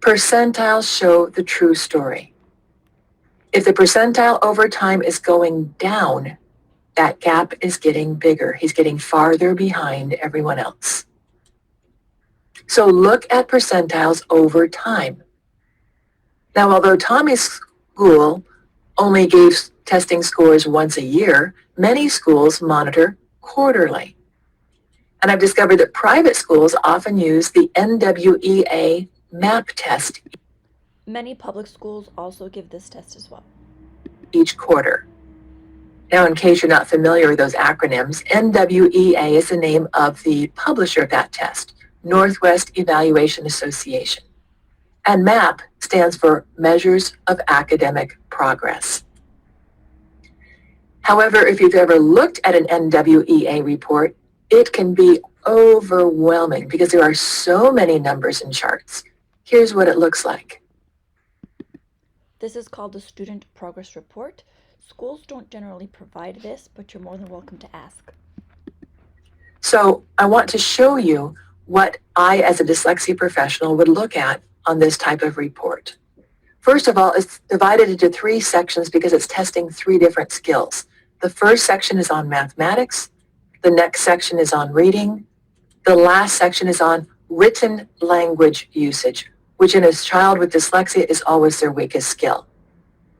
Percentiles show the true story. If the percentile over time is going down, that gap is getting bigger. He's getting farther behind everyone else. So look at percentiles over time. Now, although Tommy's school only gave testing scores once a year, many schools monitor quarterly. And I've discovered that private schools often use the NWEA MAP test Many public schools also give this test as well. each quarter. Now, in case you're not familiar with those acronyms, NWEA is the name of the publisher of that test, Northwest Evaluation Association. And MAP stands for Measures of Academic Progress. However, if you've ever looked at an NWEA report, it can be overwhelming because there are so many numbers and charts. Here's what it looks like. This is called the Student Progress Report. Schools don't generally provide this, but you're more than welcome to ask. So I want to show you what I, as a dyslexia professional, would look at on this type of report. First of all, it's divided into 3 sections because it's testing 3 different skills. The first section is on mathematics, the next section is on reading, the last section is on written language usage, which in a child with dyslexia is always their weakest skill.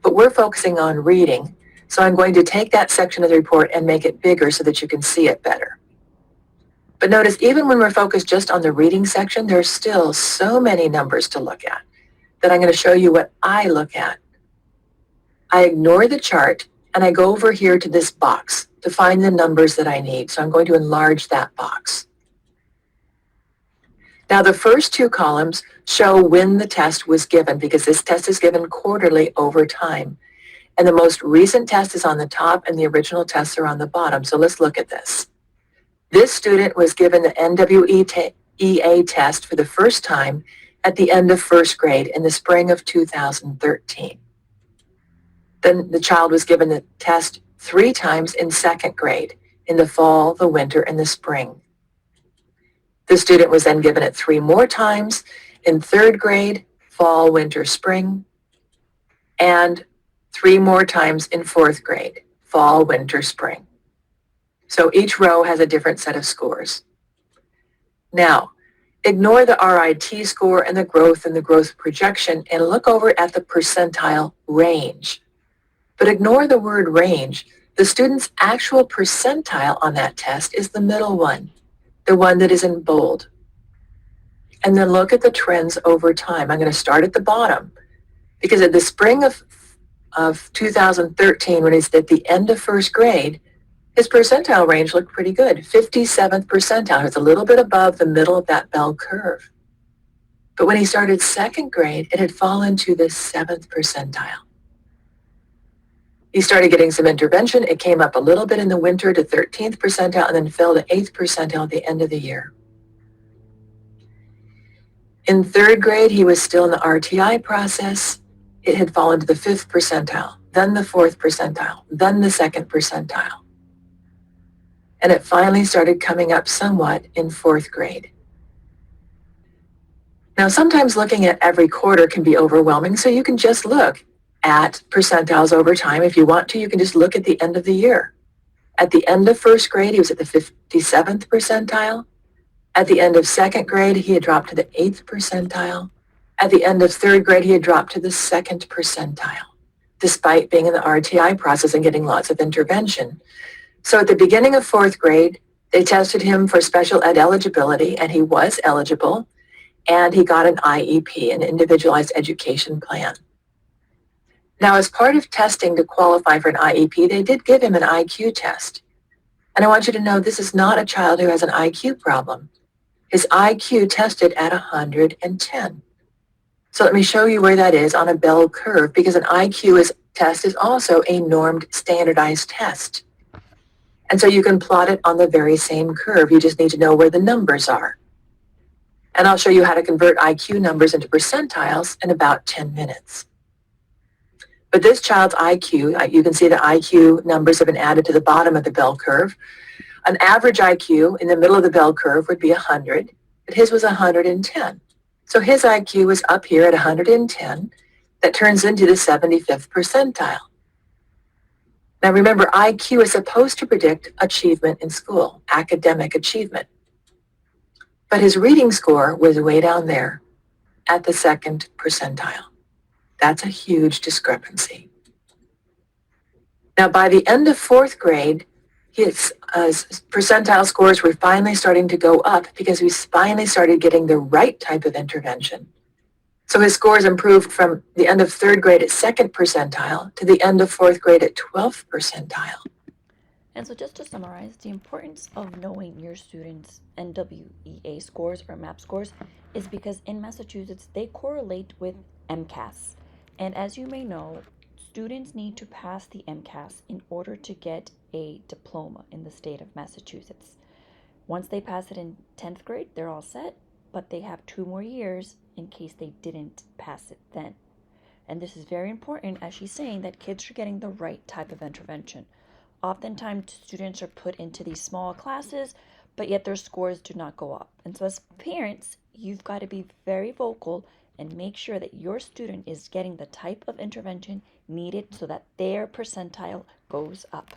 But we're focusing on reading, so I'm going to take that section of the report and make it bigger so that you can see it better. But notice, even when we're focused just on the reading section, there's still so many numbers to look at that I'm going to show you what I look at. I ignore the chart and I go over here to this box to find the numbers that I need. So I'm going to enlarge that box. Now the first 2 columns show when the test was given because this test is given quarterly over time. And the most recent test is on the top and the original tests are on the bottom. So let's look at this. This student was given the NWEA test for the first time at the end of first grade in the spring of 2013. Then the child was given the test 3 times in second grade, in the fall, the winter, and the spring. The student was then given it 3 more times in third grade, fall, winter, spring, and 3 more times in fourth grade, fall, winter, spring. So each row has a different set of scores. Now, ignore the RIT score and the growth projection and look over at the percentile range. But ignore the word range. The student's actual percentile on that test is the middle one, the one that is in bold. And then look at the trends over time. I'm going to start at the bottom because at the spring of 2013, when he's at the end of first grade, his percentile range looked pretty good, 57th percentile. It's a little bit above the middle of that bell curve. But when he started second grade, it had fallen to the 7th percentile. He started getting some intervention. It came up a little bit in the winter to 13th percentile and then fell to 8th percentile at the end of the year. In third grade, he was still in the RTI process. It had fallen to the 5th percentile, then the 4th percentile, then the 2nd percentile. And it finally started coming up somewhat in 4th grade. Now, sometimes looking at every quarter can be overwhelming, so you can just look at percentiles over time. If you want to, you can just look at the end of the year. At the end of first grade, he was at the 57th percentile. At the end of second grade, he had dropped to the 8th percentile. At the end of third grade, he had dropped to the 2nd percentile, despite being in the RTI process and getting lots of intervention. So at the beginning of 4th grade, they tested him for special ed eligibility, and he was eligible, and he got an IEP, an individualized education plan. Now, as part of testing to qualify for an IEP, they did give him an IQ test. And I want you to know this is not a child who has an IQ problem. His IQ tested at 110. So let me show you where that is on a bell curve, because an IQ test is also a normed standardized test. And so you can plot it on the very same curve. You just need to know where the numbers are. And I'll show you how to convert IQ numbers into percentiles in about 10 minutes. But this child's IQ, you can see the IQ numbers have been added to the bottom of the bell curve. An average IQ in the middle of the bell curve would be 100, but his was 110. So his IQ was up here at 110. That turns into the 75th percentile. Now remember, IQ is supposed to predict achievement in school, academic achievement. But his reading score was way down there at the 2nd percentile. That's a huge discrepancy. Now by the end of 4th grade, his percentile scores were finally starting to go up because we finally started getting the right type of intervention. So his scores improved from the end of 3rd grade at 2nd percentile to the end of 4th grade at 12th percentile. And so just to summarize, the importance of knowing your students' NWEA scores or MAP scores is because in Massachusetts, they correlate with MCAS. And as you may know, students need to pass the MCAS in order to get a diploma in the state of Massachusetts. Once they pass it in 10th grade, they're all set, but they have 2 more years in case they didn't pass it then. And this is very important as she's saying that kids are getting the right type of intervention. Oftentimes, students are put into these small classes, but yet their scores do not go up. And so, as parents, you've got to be very vocal and make sure that your student is getting the type of intervention needed so that their percentile goes up.